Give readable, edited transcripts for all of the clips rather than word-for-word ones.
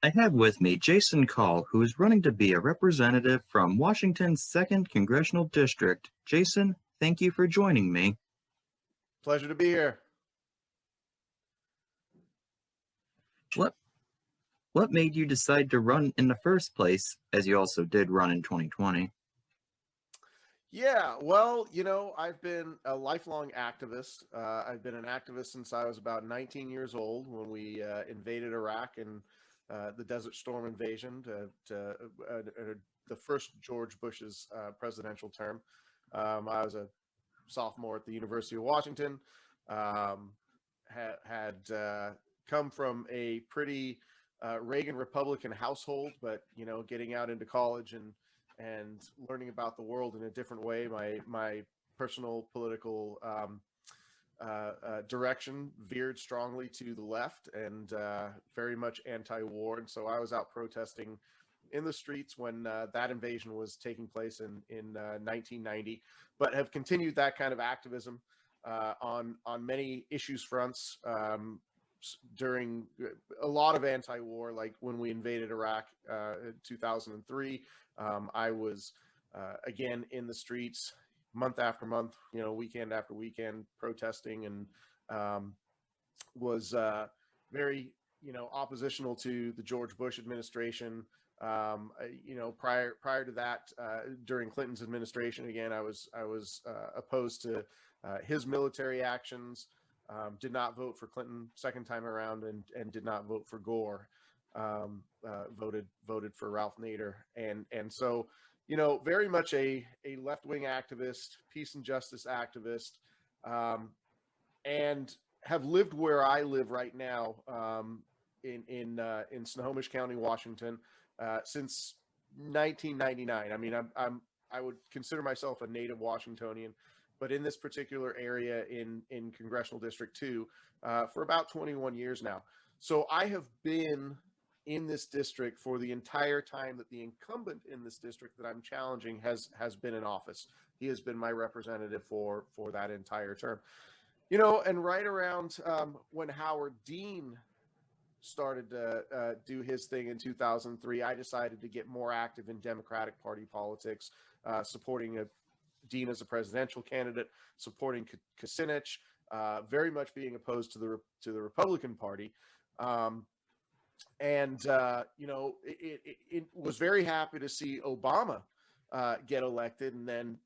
I have with me Jason Call, who is running to be a representative from Washington's 2nd Congressional District. Jason, thank you for joining me. Pleasure to be here. What what made you decide to run in the first place, as you also did run in 2020? Yeah, well, I've been a lifelong activist. I've been an activist since I was about 19 years old when we invaded Iraq and the Desert Storm invasion the first George Bush's presidential term. I was a sophomore at the University of Washington. Um, had come from a pretty Reagan Republican household, but getting out into college and learning about the world in a different way. My personal political direction veered strongly to the left and very much anti-war, and so I was out protesting in the streets when that invasion was taking place in 1990, but have continued that kind of activism on many issues fronts during a lot of anti-war, like when we invaded Iraq in 2003. I was again in the streets month after month, weekend after weekend, protesting, and was very, oppositional to the George Bush administration. Prior to that, during Clinton's administration, again, I was opposed to his military actions. Did not vote for Clinton second time around, and did not vote for Gore. Voted for Ralph Nader, and so very much a left-wing activist, peace and justice activist, and have lived where I live right now, in Snohomish County, Washington, since 1999. I mean, I would consider myself a native Washingtonian, but in this particular area in Congressional District 2 for about 21 years now. So I have been in this district for the entire time that the incumbent in this district that I'm challenging has been in office. He has been my representative for that entire term. And right around when Howard Dean started to do his thing in 2003, I decided to get more active in Democratic Party politics, supporting Dean as a presidential candidate, supporting Kucinich, very much being opposed to the Republican Party. It was very happy to see Obama get elected, and then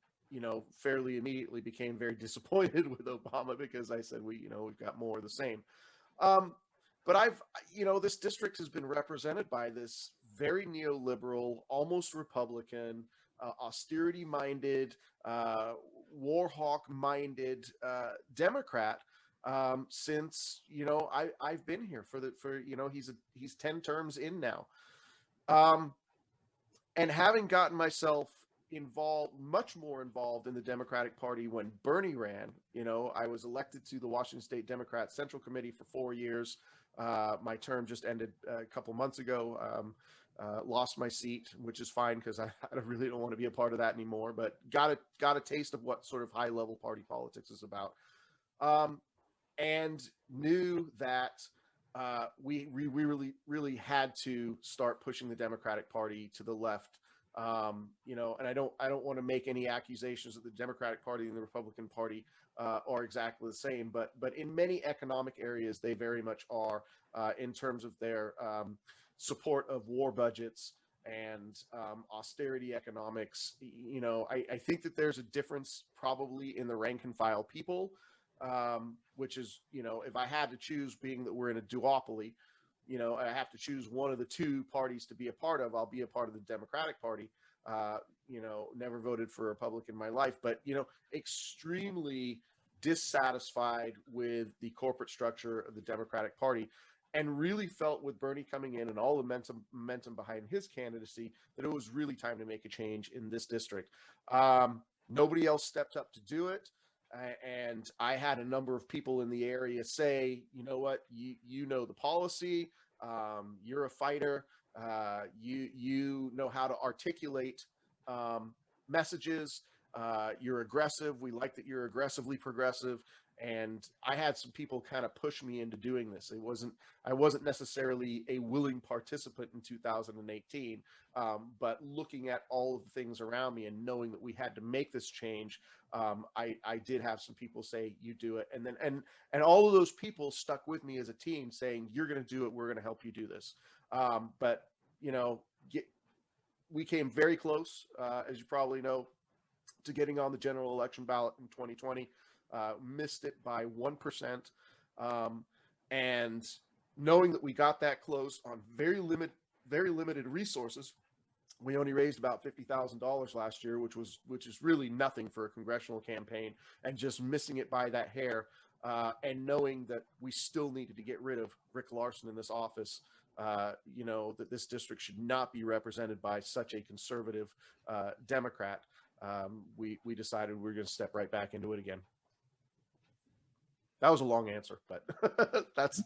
fairly immediately became very disappointed with Obama because I said we've got more of the same. But this district has been represented by this very neoliberal, almost Republican, austerity-minded, war hawk-minded Democrat since I've been here he's 10 terms in now, and having gotten myself much more involved in the Democratic Party when Bernie ran. I was elected to the Washington State Democrat Central Committee for 4 years. My term just ended a couple months ago. Lost my seat, which is fine because I really don't want to be a part of that anymore, but got a taste of what sort of high level party politics is about. And knew that we really had to start pushing the Democratic Party to the left. And I don't want to make any accusations that the Democratic Party and the Republican Party are exactly the same, but in many economic areas they very much are, in terms of their support of war budgets and austerity economics. I think that there's a difference probably in the rank and file people, which is, if I had to choose, being that we're in a duopoly, I have to choose one of the two parties to be a part of, I'll be a part of the Democratic Party. Never voted for a Republican in my life, but, extremely dissatisfied with the corporate structure of the Democratic Party, and really felt with Bernie coming in and all the momentum behind his candidacy that it was really time to make a change in this district. Nobody else stepped up to do it. And I had a number of people in the area say, you know what, you know the policy, you're a fighter, you know how to articulate messages, You're aggressive. We like that you're aggressively progressive. And I had some people kind of push me into doing this. I wasn't necessarily a willing participant in 2018, but looking at all of the things around me and knowing that we had to make this change, I did have some people say, "You do it," and all of those people stuck with me as a team, saying, "You're going to do it. We're going to help you do this." But you know, we came very close, as you probably know, to getting on the general election ballot in 2020. Missed it by 1%. And knowing that we got that close on very limited resources, we only raised about $50,000 last year, which is really nothing for a congressional campaign, and just missing it by that hair. And knowing that we still needed to get rid of Rick Larsen in this office, that this district should not be represented by such a conservative Democrat, we decided we were going to step right back into it again. That was a long answer, but that's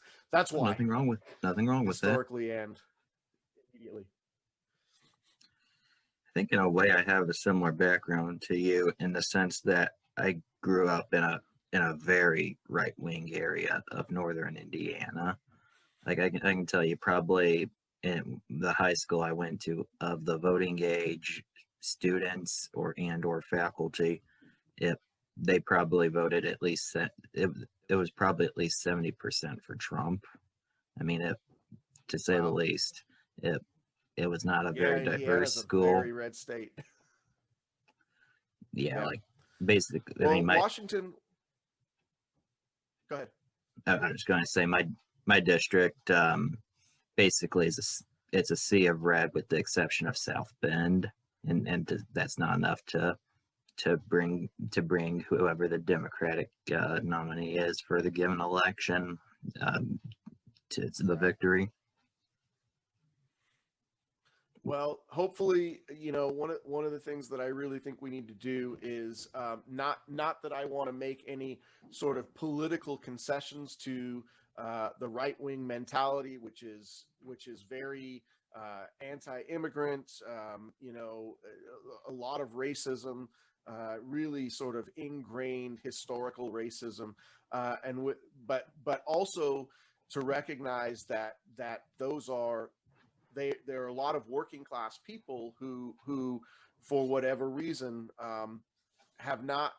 why. Nothing wrong with that. Historically and immediately. I think in a way I have a similar background to you in the sense that I grew up in a very right-wing area of northern Indiana. Like I can tell you, probably in the high school I went to, of the voting age students or faculty, they probably voted at least it was probably at least 70% for Trump. I mean, to say the least, it was not a very diverse school. A very red state. Yeah, like basically. Well, I mean, Washington. Go ahead. I'm just going to say my district basically it's a sea of red, with the exception of South Bend, and that's not enough to bring whoever the Democratic nominee is for the given election to the victory. Well, hopefully, one of the things that I really think we need to do is not that I want to make any sort of political concessions to the right-wing mentality, which is very anti-immigrant, a lot of racism, really sort of ingrained historical racism, but also to recognize that those are. There are a lot of working class people who for whatever reason have not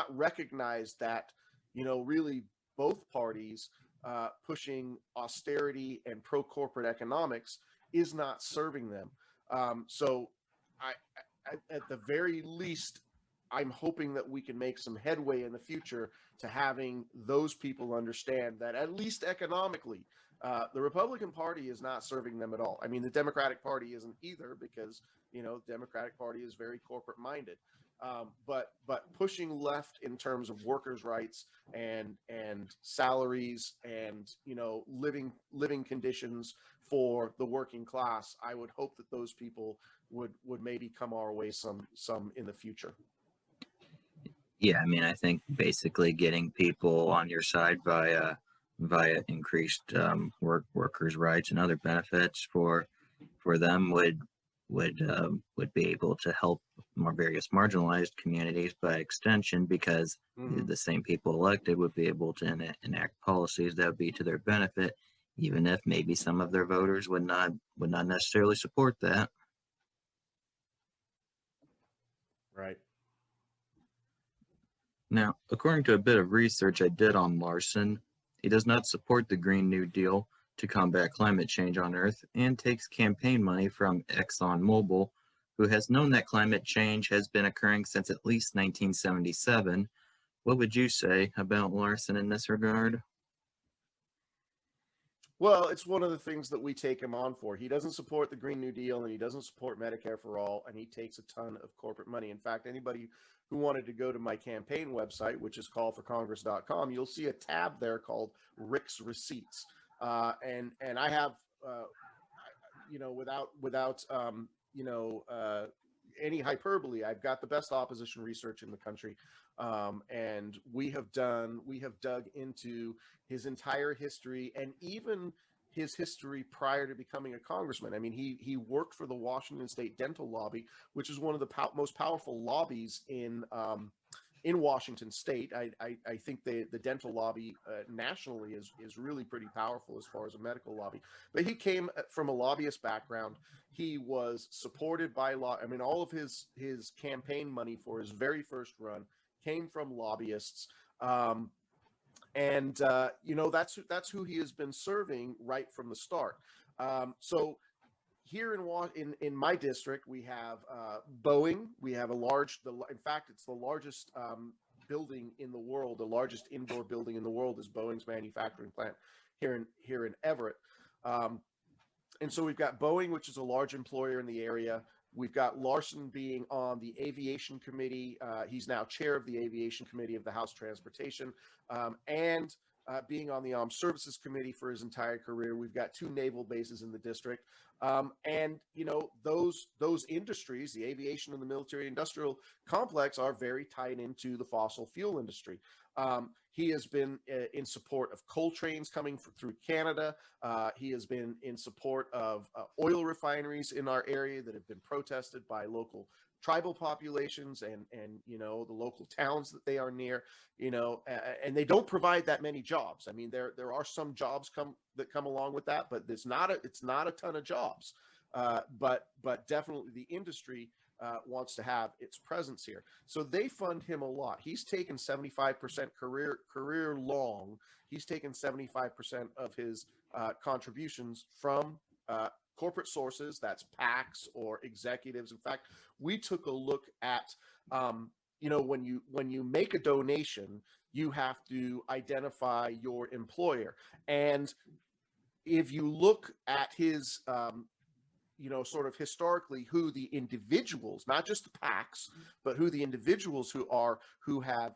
recognized that really both parties pushing austerity and pro corporate economics is not serving them. So I at the very least, I'm hoping that we can make some headway in the future to having those people understand that, at least economically, the Republican Party is not serving them at all. I mean, the Democratic Party isn't either, because the Democratic Party is very corporate minded. But pushing left in terms of workers' rights and salaries and living conditions for the working class, I would hope that those people would maybe come our way some in the future. Yeah, I mean, I think basically getting people on your side via increased workers' rights and other benefits for them would be able to help more various marginalized communities by extension, because the same people elected would be able to enact policies that would be to their benefit, even if maybe some of their voters would not necessarily support that. Right. Now, according to a bit of research I did on Larsen, he does not support the Green New Deal to combat climate change on Earth, and takes campaign money from ExxonMobil, who has known that climate change has been occurring since at least 1977. What would you say about Larsen in this regard? Well, it's one of the things that we take him on for. He doesn't support the Green New Deal, and he doesn't support Medicare for All, and he takes a ton of corporate money. In fact, anybody who wanted to go to my campaign website, which is callforcongress.com, you'll see a tab there called Rick's Receipts. And I have, without any hyperbole, I've got the best opposition research in the country. And we have dug into his entire history, and even his history prior to becoming a congressman. I mean, he worked for the Washington State Dental Lobby, which is one of the most powerful lobbies in Washington State. I think the dental lobby nationally is really pretty powerful as far as a medical lobby. But he came from a lobbyist background. He was supported by law. I mean, all of his campaign money for his very first run came from lobbyists. And that's who he has been serving right from the start. So here in my district, we have Boeing. We have in fact, it's the largest building in the world. The largest indoor building in the world is Boeing's manufacturing plant here in Everett. And so we've got Boeing, which is a large employer in the area. We've got Larson being on the aviation committee. He's now chair of the aviation committee of the House Transportation, and being on the Armed Services Committee for his entire career. We've got 2 naval bases in the district. And, those industries, the aviation and the military industrial complex, are very tied into the fossil fuel industry. He has been in support of coal trains coming through Canada. He has been in support of oil refineries in our area that have been protested by local tribal populations and the local towns that they are near, and they don't provide that many jobs. I mean, there are some jobs that come along with that, but it's not a ton of jobs. But definitely the industry wants to have its presence here. So they fund him a lot. He's taken 75% career long. He's taken 75% of his contributions from corporate sources. That's PACs or executives. In fact, we took a look at, when you make a donation, you have to identify your employer. And if you look at his sort of historically who the individuals, not just the PACs, but who the individuals who have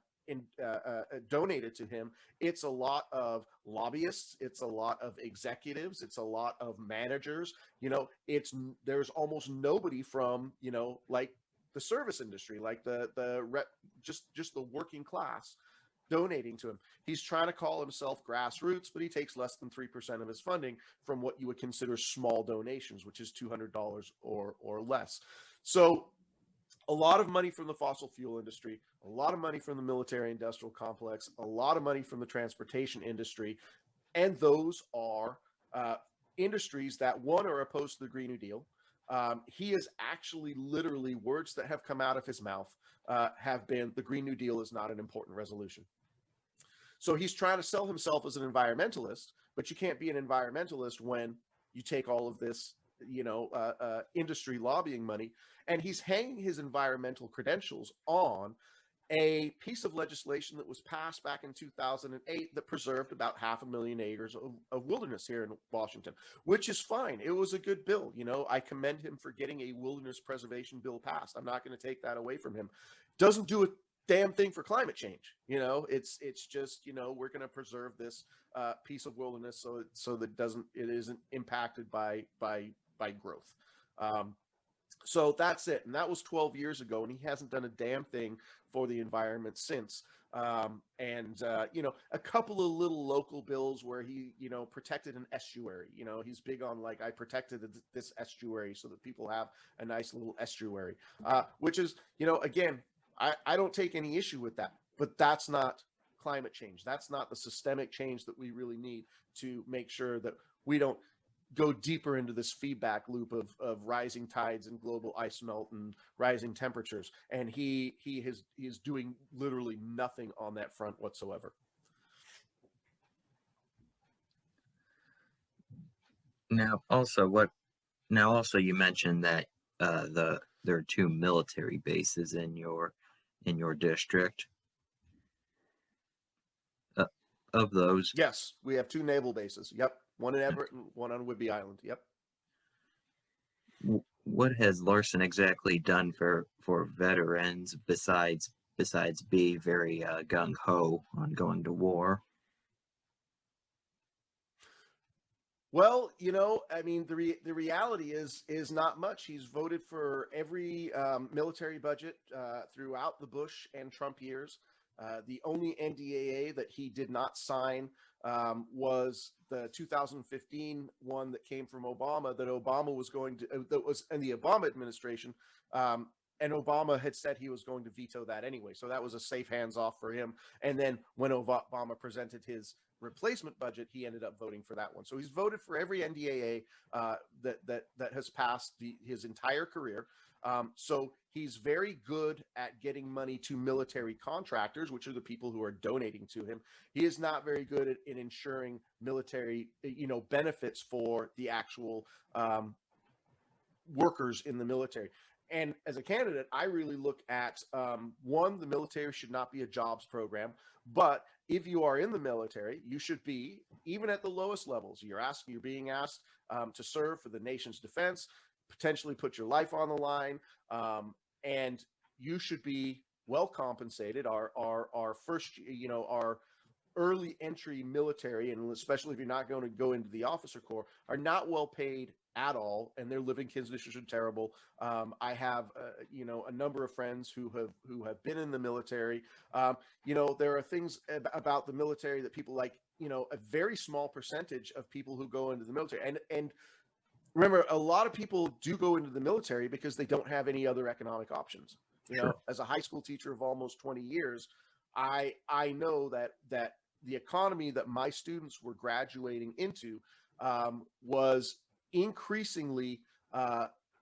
donated to him, it's a lot of lobbyists, it's a lot of executives, it's a lot of managers. There's almost nobody from like the service industry, like just the working class donating to him. He's trying to call himself grassroots, but he takes less than 3% of his funding from what you would consider small donations, which is $200 or less. So a lot of money from the fossil fuel industry, a lot of money from the military industrial complex, a lot of money from the transportation industry. And those are industries that, one, are opposed to the Green New Deal. He is actually literally, words that have come out of his mouth have been, the Green New Deal is not an important resolution. So he's trying to sell himself as an environmentalist, but you can't be an environmentalist when you take all of this, industry lobbying money, and he's hanging his environmental credentials on a piece of legislation that was passed back in 2008 that preserved about 500,000 acres of wilderness here in Washington, which is fine. It was a good bill. I commend him for getting a wilderness preservation bill passed. I'm not going to take that away from him. Doesn't do a damn thing for climate change. It's just, we're going to preserve this piece of wilderness so that it isn't impacted by growth. So that's it. And that was 12 years ago, and he hasn't done a damn thing for the environment since. A couple of little local bills where he, protected an estuary. He's big on, like, I protected this estuary so that people have a nice little estuary, which is, again, I don't take any issue with that, but that's not climate change. That's not the systemic change that we really need to make sure that we don't go deeper into this feedback loop of rising tides and global ice melt and rising temperatures. And he is doing literally nothing on that front whatsoever. Now, also you mentioned that there are 2 military bases in your district. Of those, yes, we have 2 naval bases. Yep, one in Everett and one on Whidbey Island. Yep. What has Larson exactly done for veterans besides be very gung ho on going to war? Well, I mean, the reality is not much. He's voted for every military budget throughout the Bush and Trump years. The only NDAA that he did not sign was the 2015 one that came from Obama, that Obama was going to, that was in the Obama administration. And Obama had said he was going to veto that anyway. So that was a safe hands off for him. And then when Obama presented his replacement budget, he ended up voting for that one. So he's voted for every NDAA that has passed his entire career. So he's very good at getting money to military contractors, which are the people who are donating to him. He is not very good at in ensuring military, benefits for the actual workers in the military. And as a candidate, I really look at one, the military should not be a jobs program, but if you are in the military, you should be, even at the lowest levels, you're being asked to serve for the nation's defense, potentially put your life on the line, and you should be well compensated. Our first, our early entry military, and especially if you're not going to go into the officer corps, are not well paid at all, and their living conditions are terrible. I have, a number of friends who have been in the military. There are things about the military that people like. A very small percentage of people who go into the military, and remember, a lot of people do go into the military because they don't have any other economic options. Sure. As a high school teacher of almost 20 years, I know that the economy that my students were graduating into was increasingly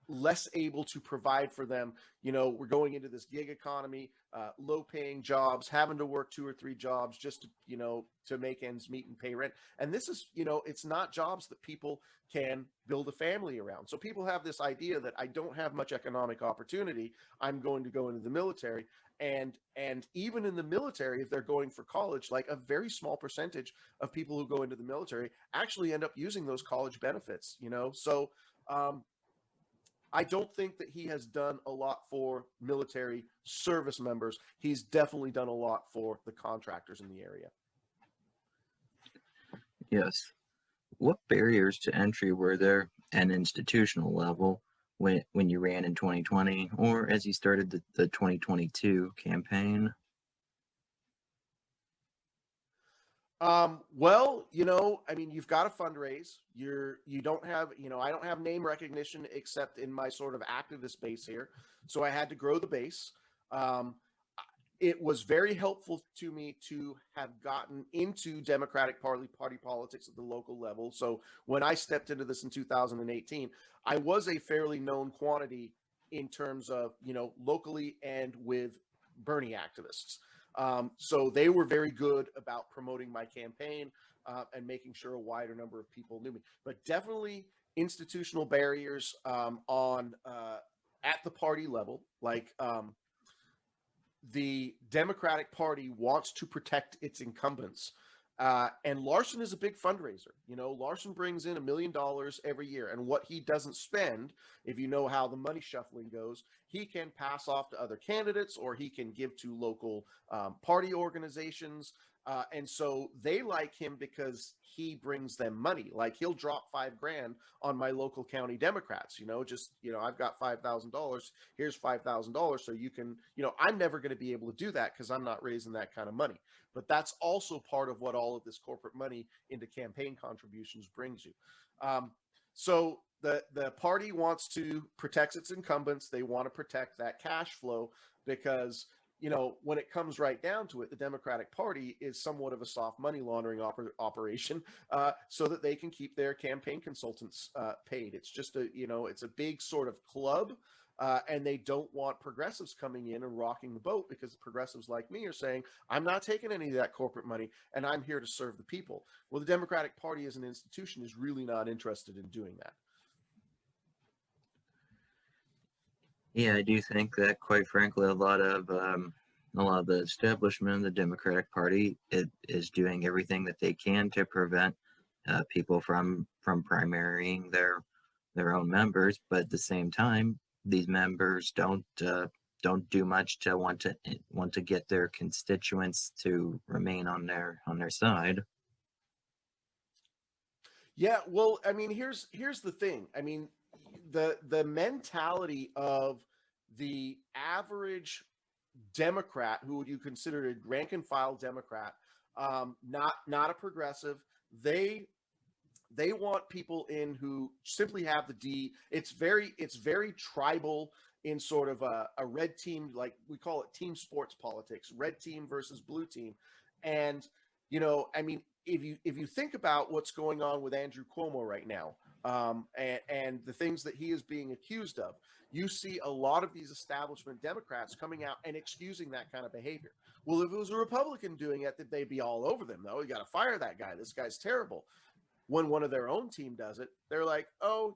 less able to provide for them. We're going into this gig economy, low paying jobs, having to work 2 or 3 jobs just to make ends meet and pay rent. And this is, it's not jobs that people can build a family around. So people have this idea that I don't have much economic opportunity, I'm going to go into the military. And even in the military, if they're going for college, like a very small percentage of people who go into the military actually end up using those college benefits. So I don't think that he has done a lot for military service members. He's definitely done a lot for the contractors in the area. Yes. What barriers to entry were there at an institutional level when you ran in 2020 or as you started the 2022 campaign? Well, you've got to fundraise. You don't have, I don't have name recognition except in my sort of activist base here. So I had to grow the base. It was very helpful to me to have gotten into Democratic Party politics at the local level. So when I stepped into this in 2018, I was a fairly known quantity in terms of, locally and with Bernie activists. So they were very good about promoting my campaign and making sure a wider number of people knew me. But definitely institutional barriers on at the party level, like the Democratic Party wants to protect its incumbents. And Larson is a big fundraiser. Larson brings in $1 million every year. And what he doesn't spend, if you know how the money shuffling goes, he can pass off to other candidates or he can give to local party organizations. And so they like him because he brings them money. Like he'll drop $5,000 on my local county Democrats, I've got $5,000. Here's $5,000. So you can, I'm never going to be able to do that because I'm not raising that kind of money. But that's also part of what all of this corporate money into campaign contributions brings you. So the party wants to protect its incumbents. They want to protect that cash flow because, when it comes right down to it, the Democratic Party is somewhat of a soft money laundering operation so that they can keep their campaign consultants paid. It's just it's a big sort of club. And they don't want progressives coming in and rocking the boat because progressives like me are saying, I'm not taking any of that corporate money and I'm here to serve the people. Well, the Democratic Party as an institution is really not interested in doing that. Yeah, I do think that, quite frankly, a lot of the establishment of the Democratic Party is doing everything that they can to prevent people from primarying their own members, but at the same time, these members don't do much to want to get their constituents to remain on their side. Yeah, well, here's the thing. The mentality of the average Democrat who would you consider a rank and file Democrat, not a progressive. They they want people in who simply have the D. It's very tribal in sort of a red team, like we call it team sports politics, red team versus blue team. And I mean, if you think about what's going on with Andrew Cuomo right now, and the things that he is being accused of, you see a lot of these establishment Democrats coming out and excusing that kind of behavior. Well, if it was a Republican doing it, that they'd be all over them. Though, you got to fire that guy. This guy's terrible. When one of their own team does it, they're like, oh,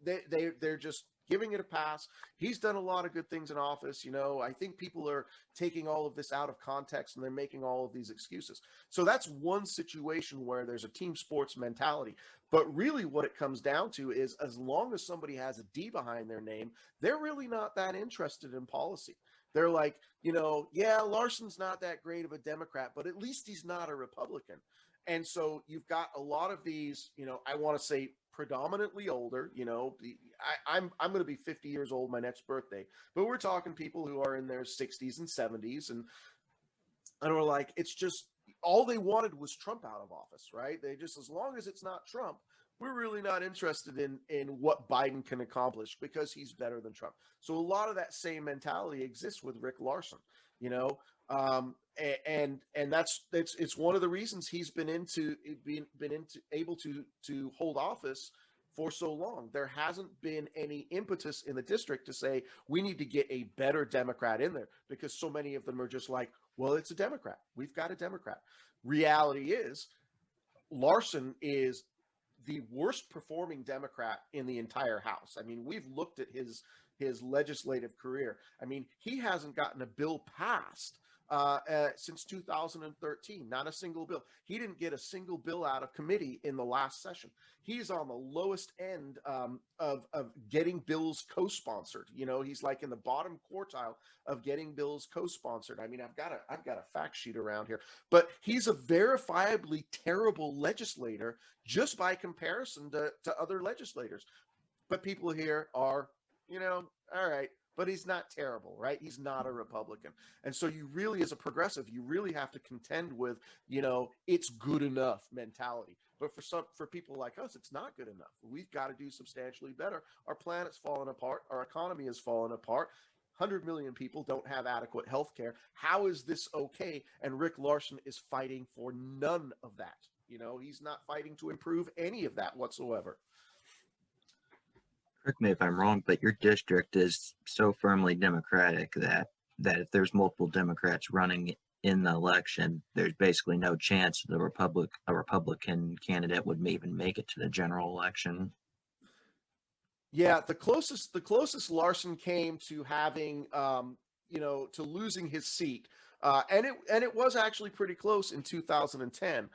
they're just giving it a pass. He's done a lot of good things in office. I think people are taking all of this out of context and they're making all of these excuses. So that's one situation where there's a team sports mentality. But really what it comes down to is, as long as somebody has a D behind their name, they're really not that interested in policy. They're like, yeah, Larson's not that great of a Democrat, but at least he's not a Republican. And so you've got a lot of these, I want to say predominantly older, I'm going to be 50 years old my next birthday, but we're talking people who are in their 60s and 70s, and we're like, it's just all they wanted was Trump out of office, right? They just, as long as it's not Trump, we're really not interested in what Biden can accomplish because he's better than Trump. So a lot of that same mentality exists with Rick Larson, you know, and that's it's one of the reasons he's been able to hold office for so long. There hasn't been any impetus in the district to say we need to get a better Democrat in there, because so many of them are just like, well, it's a Democrat. We've got a Democrat. Reality is, Larson is the worst performing Democrat in the entire House. I mean, we've looked at his legislative career. I mean, he hasn't gotten a bill passed since 2013. Not a single bill. He didn't get a single bill out of committee in the last session. He's on the lowest end of getting bills co-sponsored. He's like in the bottom quartile of getting bills co-sponsored. I mean, I've got a fact sheet around here, but he's a verifiably terrible legislator just by comparison to other legislators. But people here are, all right, but he's not terrible, right? He's not a Republican. And so you really, as a progressive, you really have to contend with, it's good enough mentality. But for people like us, it's not good enough. We've got to do substantially better. Our planet's falling apart. Our economy is falling apart. 100 million people don't have adequate health care. How is this okay? And Rick Larson is fighting for none of that. He's not fighting to improve any of that whatsoever. Correct me if I'm wrong, but your district is so firmly Democratic that if there's multiple Democrats running in the election, there's basically no chance a Republican candidate would even make it to the general election. Yeah, the closest Larson came to having, to losing his seat, and it was actually pretty close in 2010.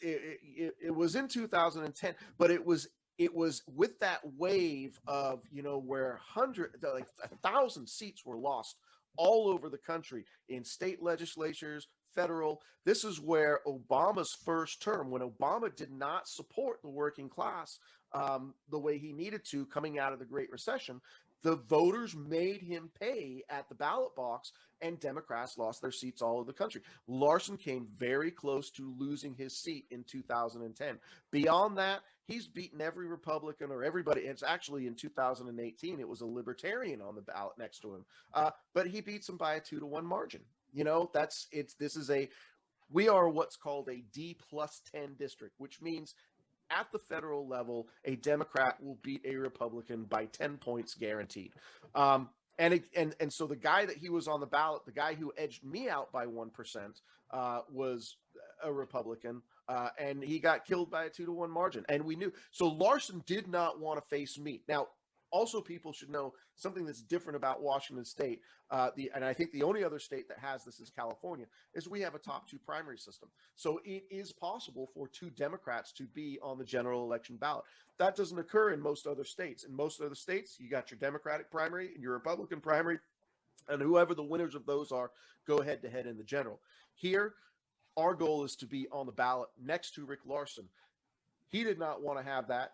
It was in 2010, but it was with that wave of, where 1,000 seats were lost all over the country in state legislatures, federal. This is where Obama's first term, when Obama did not support the working class the way he needed to coming out of the Great Recession, the voters made him pay at the ballot box, and Democrats lost their seats all over the country. Larson came very close to losing his seat in 2010. Beyond that, he's beaten every Republican or everybody. It's actually in 2018, it was a Libertarian on the ballot next to him, but he beats him by a 2-1 margin. We are what's called a D+10 district, which means at the federal level, a Democrat will beat a Republican by 10 points guaranteed. And so the guy that he was on the ballot, the guy who edged me out by 1%, was a Republican, and he got killed by a 2-1 margin. And we knew. So Larson did not want to face me. Now, also, people should know something that's different about Washington State. And I think the only other state that has this is California, is we have a top 2 primary system. So it is possible for 2 Democrats to be on the general election ballot. That doesn't occur in most other states. In most other states, you got your Democratic primary and your Republican primary, and whoever the winners of those are go head to head in the general. Here, our goal is to be on the ballot next to Rick Larson. He did not want to have that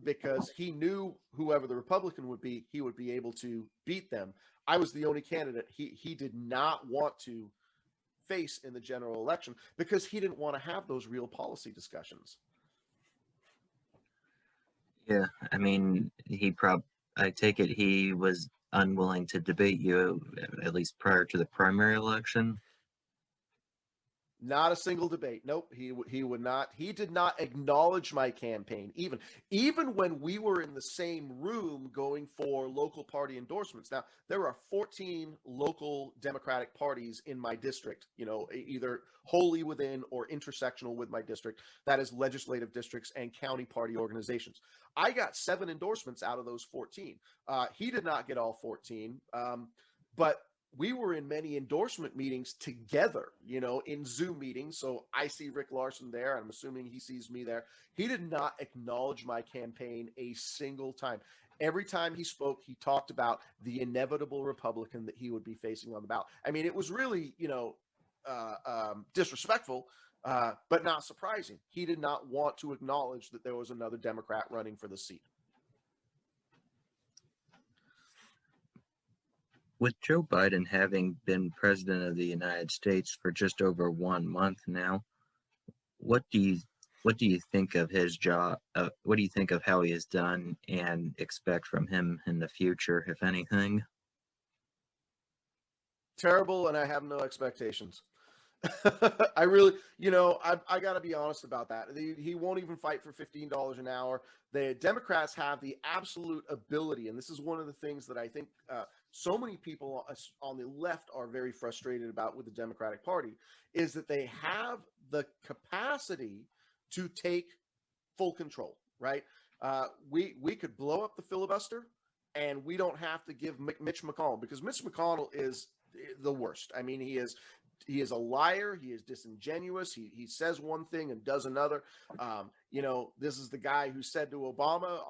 because he knew whoever the Republican would be, he would be able to beat them. I was the only candidate he did not want to face in the general election because he didn't want to have those real policy discussions. Yeah, I mean, I take it he was unwilling to debate you at least prior to the primary election. Not a single debate. Nope. He would not. He did not acknowledge my campaign. Even when we were in the same room going for local party endorsements. Now there are 14 local Democratic parties in my district. You know, either wholly within or intersectional with my district. That is legislative districts and county party organizations. I got 7 endorsements out of those 14. He did not get all 14. But we were in many endorsement meetings together, you know, in Zoom meetings. So I see Rick Larson there, and I'm assuming he sees me there. He did not acknowledge my campaign a single time. Every time he spoke, he talked about the inevitable Republican that he would be facing on the ballot. I mean, it was really, you know, disrespectful, but not surprising. He did not want to acknowledge that there was another Democrat running for the seat. With Joe Biden having been president of the United States for just over 1 month now, what do you what do you think of his job? What do you think of how he has done and expect from him in the future, if anything? Terrible, and I have no expectations. I really, you know, I got to be honest about that. He won't even fight for $15 an hour. The Democrats have the absolute ability, and this is one of the things that I think so many people on the left are very frustrated about with the Democratic Party, is that they have the capacity to take full control. Right? We could blow up the filibuster, and we don't have to give Mitch McConnell, because Mitch McConnell is the worst. I mean, he is a liar. He is disingenuous. He says one thing and does another. You know, this is the guy who said to Obama,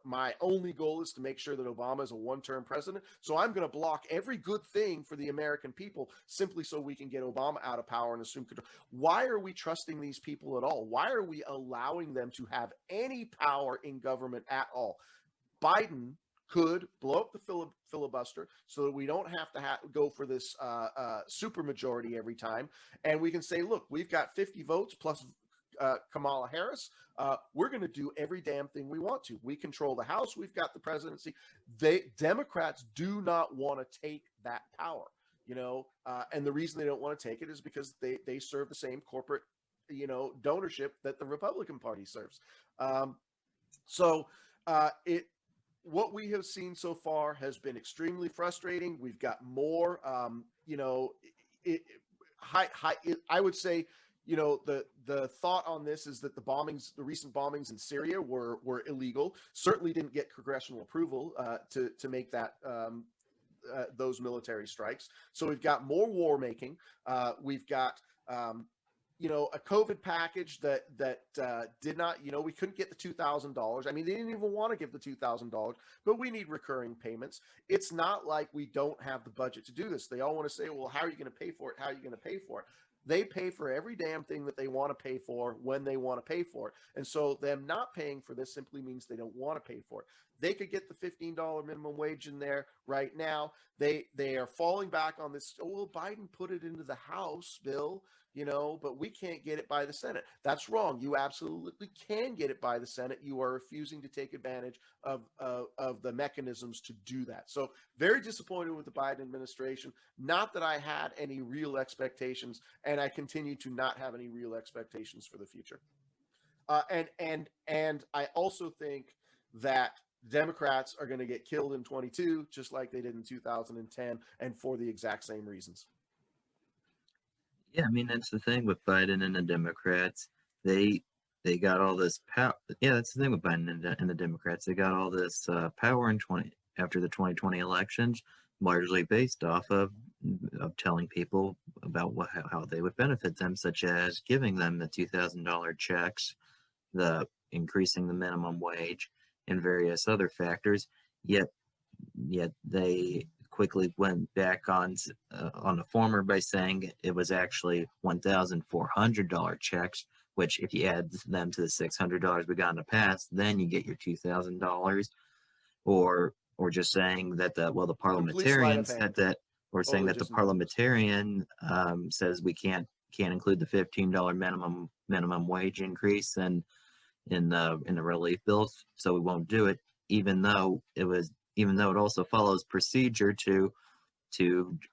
my only goal is to make sure that Obama is a one-term president. So I'm going to block every good thing for the American people simply so we can get Obama out of power and assume control. Why are we trusting these people at all? Why are we allowing them to have any power in government at all? Biden could blow up the filibuster so that we don't have to go for this super majority every time. And we can say, look, we've got 50 votes plus Kamala Harris. We're going to do every damn thing we want to. We control the House. We've got the presidency. Democrats do not want to take that power, you know, and the reason they don't want to take it is because they serve the same corporate, you know, donorship that the Republican Party serves. So what we have seen so far has been extremely frustrating. We've got more, you know, I would say, you know, the thought on this is that the recent bombings in Syria were illegal. Certainly didn't get congressional approval to make that those military strikes. So we've got more war making. We've got you know, a COVID package that did not, you know, we couldn't get the $2,000. I mean, they didn't even want to give the $2,000, but we need recurring payments. It's not like we don't have the budget to do this. They all want to say, well, how are you going to pay for it? How are you going to pay for it? They pay for every damn thing that they want to pay for when they want to pay for it. And so them not paying for this simply means they don't want to pay for it. They could get the $15 minimum wage in there right now. They are falling back on this. Oh, well, Biden put it into the House bill, you know, but we can't get it by the Senate. That's wrong. You absolutely can get it by the Senate. You are refusing to take advantage of the mechanisms to do that. So very disappointed with the Biden administration. Not that I had any real expectations, and I continue to not have any real expectations for the future. And I also think that Democrats are going to get killed in 22, just like they did in 2010, and for the exact same reasons. Yeah, I mean that's the thing with Biden and the Democrats. They they got all this power. Yeah, that's the thing with Biden and the Democrats. They got all this power in 20 after the 2020 elections, largely based off of telling people about how they would benefit them, such as giving them the $2,000 checks, the increasing the minimum wage, and various other factors. Yet yet they quickly went back on the former by saying it was actually $1,400 checks, which if you add them to the $600 we got in the past, then you get your $2,000, or or just saying that the Complete sleight parliamentarian of said hand. that, or saying Totally that the just numbers. parliamentarian says we can't include the $15 minimum wage increase in the relief bills, so we won't do it, even though it also follows procedure to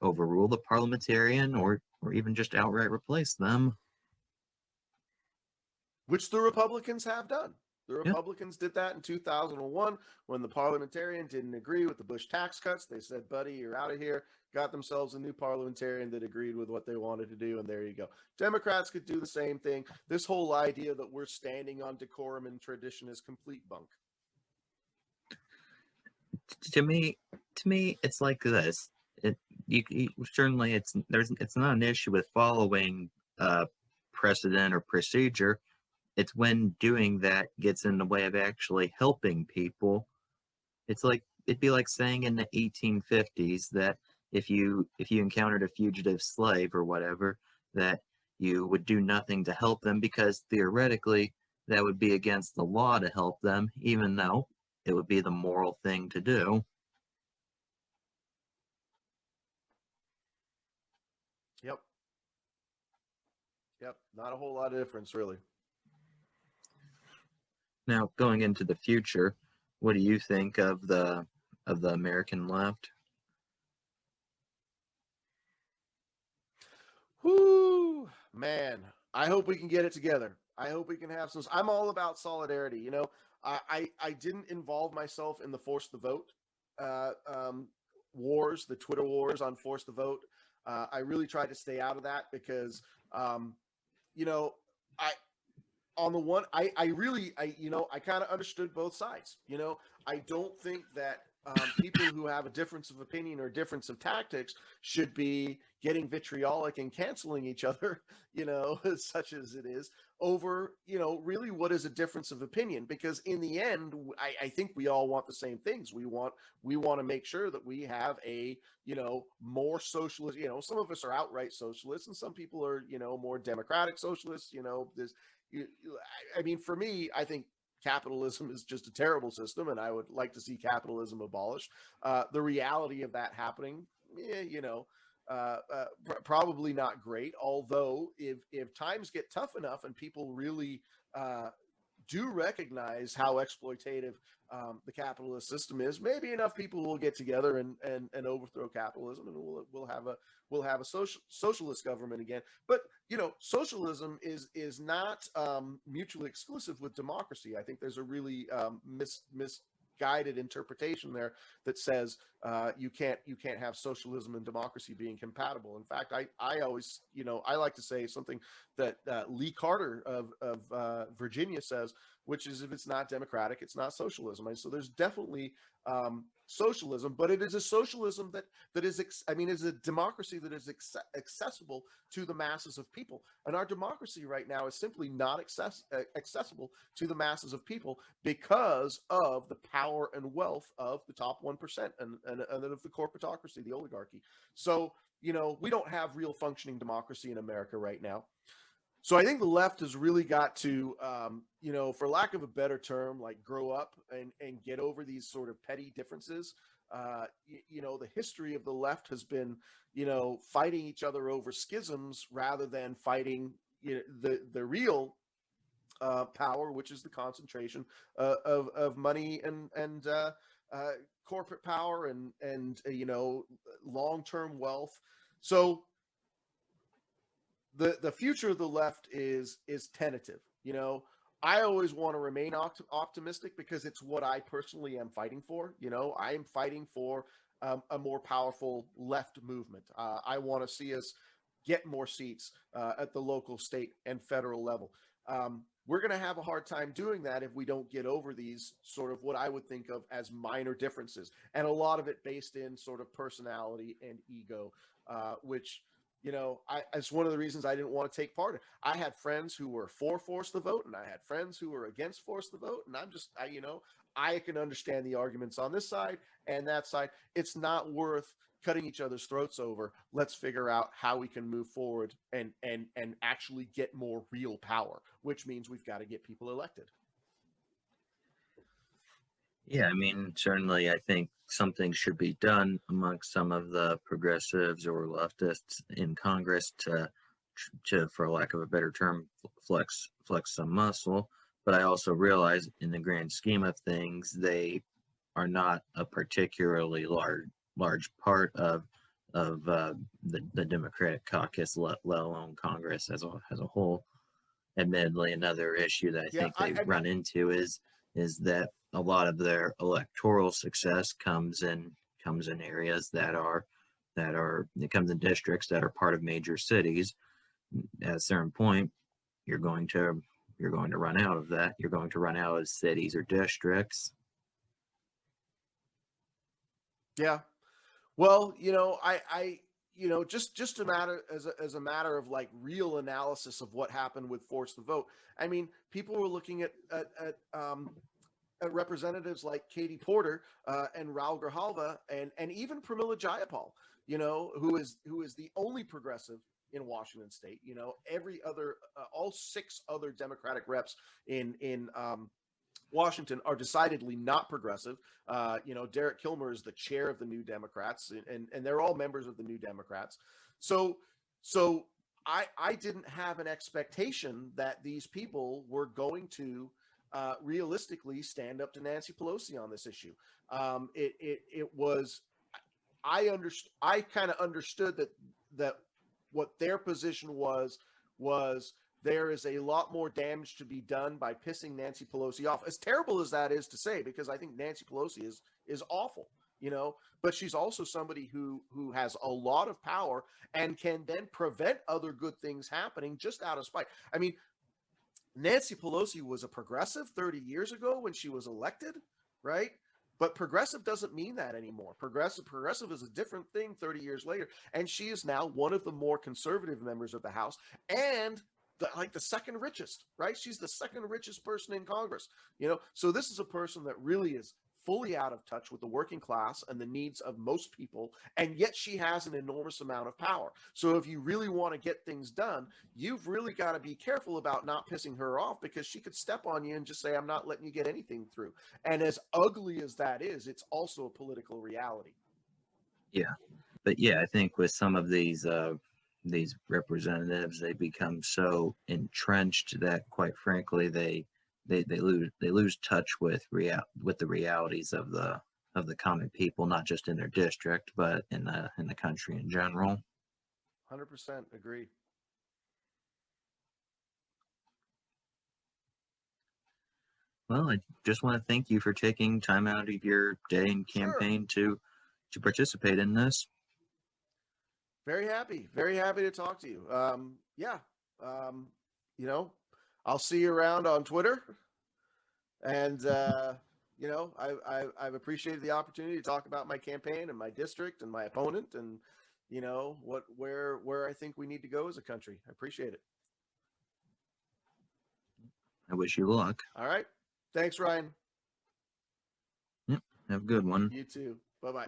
overrule the parliamentarian or even just outright replace them. Which the Republicans have done. The Yeah. Republicans did that in 2001 when the parliamentarian didn't agree with the Bush tax cuts. They said, buddy, you're out of here. Got themselves a new parliamentarian that agreed with what they wanted to do, and there you go. Democrats could do the same thing. This whole idea that we're standing on decorum and tradition is complete bunk. To me, it's like this. You certainly it's not an issue with following precedent or procedure. It's when doing that gets in the way of actually helping people. It'd be like saying in the 1850s that if you encountered a fugitive slave or whatever, that you would do nothing to help them because theoretically that would be against the law to help them, even though it would be the moral thing to do. Yep. Yep. Not a whole lot of difference, really. Now, going into the future, what do you think of the American left? Whoo, man. I hope we can get it together. I hope we can have some. I'm all about solidarity. You know, I didn't involve myself in the force the vote uh, um, wars, the Twitter wars on force the vote. I really tried to stay out of that because, um, you know, I on the one I really I kind of understood both sides. I don't think that people who have a difference of opinion or difference of tactics should be getting vitriolic and canceling each other, such as it is, over really what is a difference of opinion. Because in the end, I think we all want the same things. We want to make sure that we have a more socialist. Some of us are outright socialists and some people are more democratic socialists. There's I mean, for me, I think capitalism is just a terrible system, and I would like to see capitalism abolished. The reality of that happening, probably not great. Although, if times get tough enough and people really uh, do recognize how exploitative the capitalist system is, maybe enough people will get together and overthrow capitalism, and we'll have a socialist government again. But socialism is not mutually exclusive with democracy. I think there's a really misguided interpretation there that says you can't have socialism and democracy being compatible. In fact, I always I like to say something that Lee Carter of Virginia says, which is, if it's not democratic, it's not socialism. And so there's definitely socialism, but it is a socialism that is is a democracy that is accessible to the masses of people. And our democracy right now is simply not accessible to the masses of people because of the power and wealth of the top 1% and of the corporatocracy, the oligarchy. So we don't have real functioning democracy in America right now. So I think the left has really got to, for lack of a better term, like grow up and get over these sort of petty differences. The history of the left has been, fighting each other over schisms rather than fighting the real power, which is the concentration of money and corporate power and long-term wealth. So the future of the left is tentative. I always want to remain optimistic because it's what I personally am fighting for. I am fighting for a more powerful left movement. I want to see us get more seats at the local, state, and federal level. We're going to have a hard time doing that if we don't get over these sort of what I would think of as minor differences, and a lot of it based in sort of personality and ego, which it's one of the reasons I didn't want to take part. I had friends who were for force the vote, and I had friends who were against force the vote, and I can understand the arguments on this side and that side. It's not worth cutting each other's throats over. Let's figure out how we can move forward and actually get more real power, which means we've got to get people elected. Yeah, I mean, certainly, I think something should be done amongst some of the progressives or leftists in Congress to, for lack of a better term, flex some muscle. But I also realize, in the grand scheme of things, they are not a particularly large part of the Democratic caucus, let alone Congress as a whole. Admittedly, another issue that I Yeah, think they run into is that a lot of their electoral success comes in areas that are it comes in districts that are part of major cities. At a certain point, you're going to you're going to run out of that. You're going to run out of cities or districts. yeah. Well, just a matter as a matter of like real analysis of what happened with force the vote. I mean, people were looking at representatives like Katie Porter and Raul Grijalva and even Pramila Jayapal, who is the only progressive in Washington State. Every other, all six other Democratic reps in Washington are decidedly not progressive. Derek Kilmer is the chair of the New Democrats, and they're all members of the New Democrats. So I didn't have an expectation that these people were going to realistically stand up to Nancy Pelosi on this issue. It was I kind of understood that what their position was there is a lot more damage to be done by pissing Nancy Pelosi off. As terrible as that is to say, because I think Nancy Pelosi is awful, but she's also somebody who has a lot of power and can then prevent other good things happening just out of spite. I mean, Nancy Pelosi was a progressive 30 years ago when she was elected, right? But progressive doesn't mean that anymore. Progressive is a different thing 30 years later, and she is now one of the more conservative members of the House and the second richest, right? She's the second richest person in Congress. So this is a person that really is fully out of touch with the working class and the needs of most people, and yet she has an enormous amount of power. So if you really want to get things done, you've really got to be careful about not pissing her off, because she could step on you and just say, I'm not letting you get anything through. And as ugly as that is, it's also a political reality. Yeah, but yeah, I think with some of these representatives, they become so entrenched that, quite frankly, they lose touch with the realities of the common people, not just in their district, but in the country in general. 100% agree. Well, I just want to thank you for taking time out of your day and Sure. campaign to participate in this. Very happy to talk to you. Yeah. Um, you know, I'll see you around on Twitter. And, I've appreciated the opportunity to talk about my campaign and my district and my opponent and, where I think we need to go as a country. I appreciate it. I wish you luck. All right. Thanks, Ryan. Yep, have a good one. You too. Bye bye.